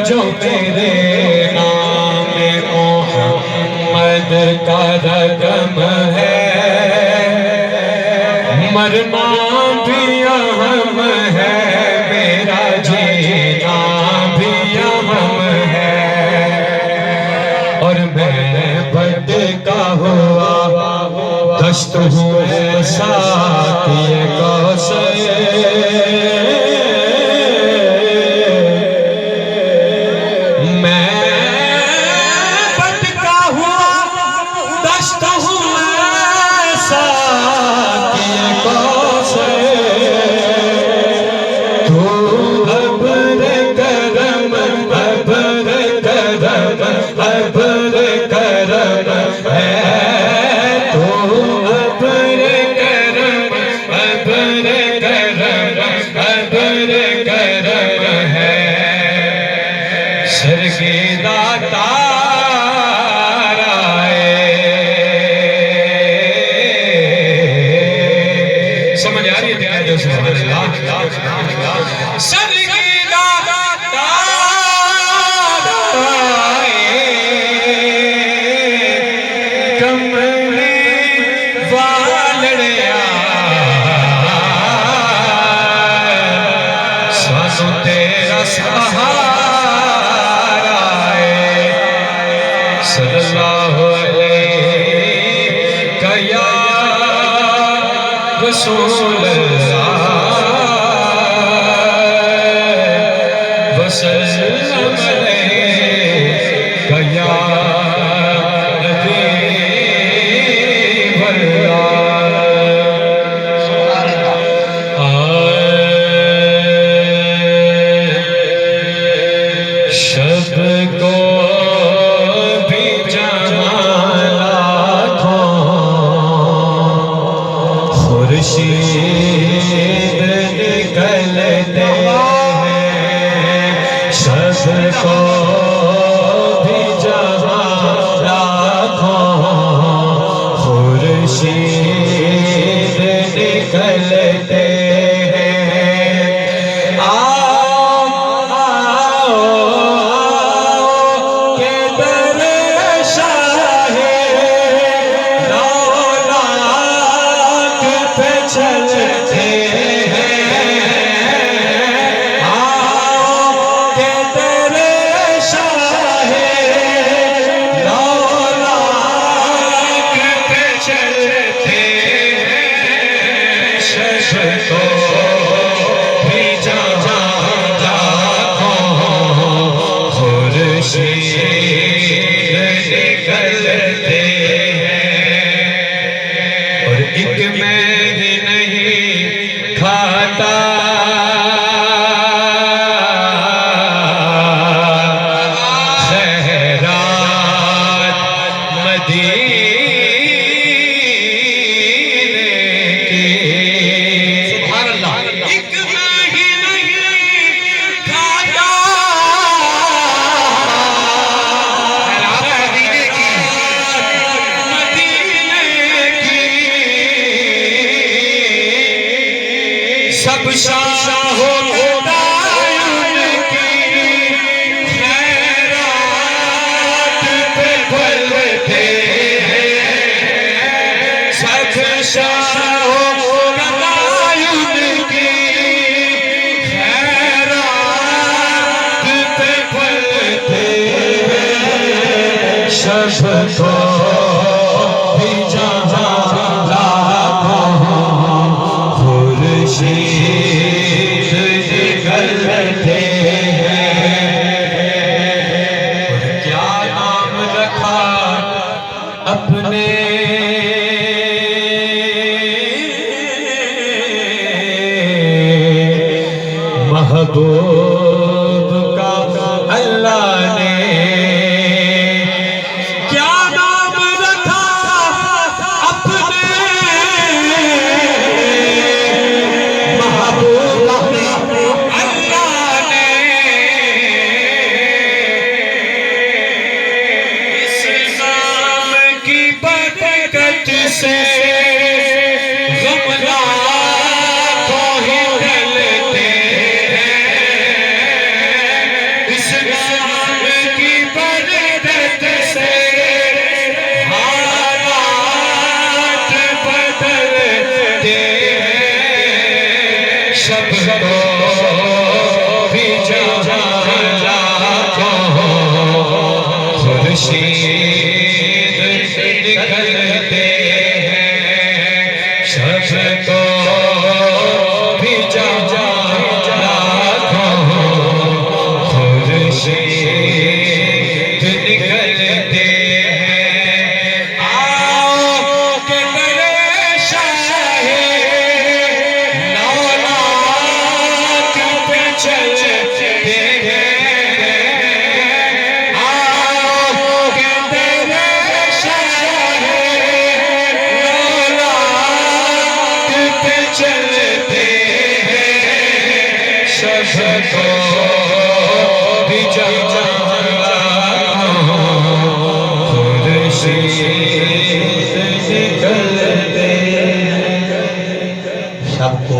جو میرے نام محمد کا رقم ہے، مرنا بھی اہم ہے، میرا جینا بھی اہم ہے، اور میں بھٹکا ہوا دشت ہوں ساتھی کوثر، سمجھ آ رہی ہے دکھائی دو سبحان اللہ سرگیدہ تارائے کملی والڑیا سانو تیرا سہارا صلی اللہ علیہ یا رسول اللہ وسلم علیہ یا حبیب اللہ شب کو بھی جہاں خورشید نکلتے ہیں، شب کو بھی جہاں لاکھوں خورشید نکلتے ہیں، آؤ کہ در شاہ چلتے ہیں، آؤ کہ تیرے شاہ لولاک پہ چلتے ہیں، شب کو بھی جہاں لاکھوں خورشید نکلتے ہیں، اور ایک میں کھاتا خیرات مدینے کی، سبحان اللہ، ایک میں ہی نہیں کھاتا خیرات مدینے کی، سب شاہ خدایوں کی خیرات پہ بھلتے ہیں، سب شاہ خدایوں کی خیرات پہ بھلتے ہیں، شب کو بھی جہاں لاکھوں خورشید کو بھی جہاں خورشید نکلتے ہیں شب کو بھی جہاں خورشید نکلتے شب کو بھی جہاں خورشید نکلتے ہیں شب کو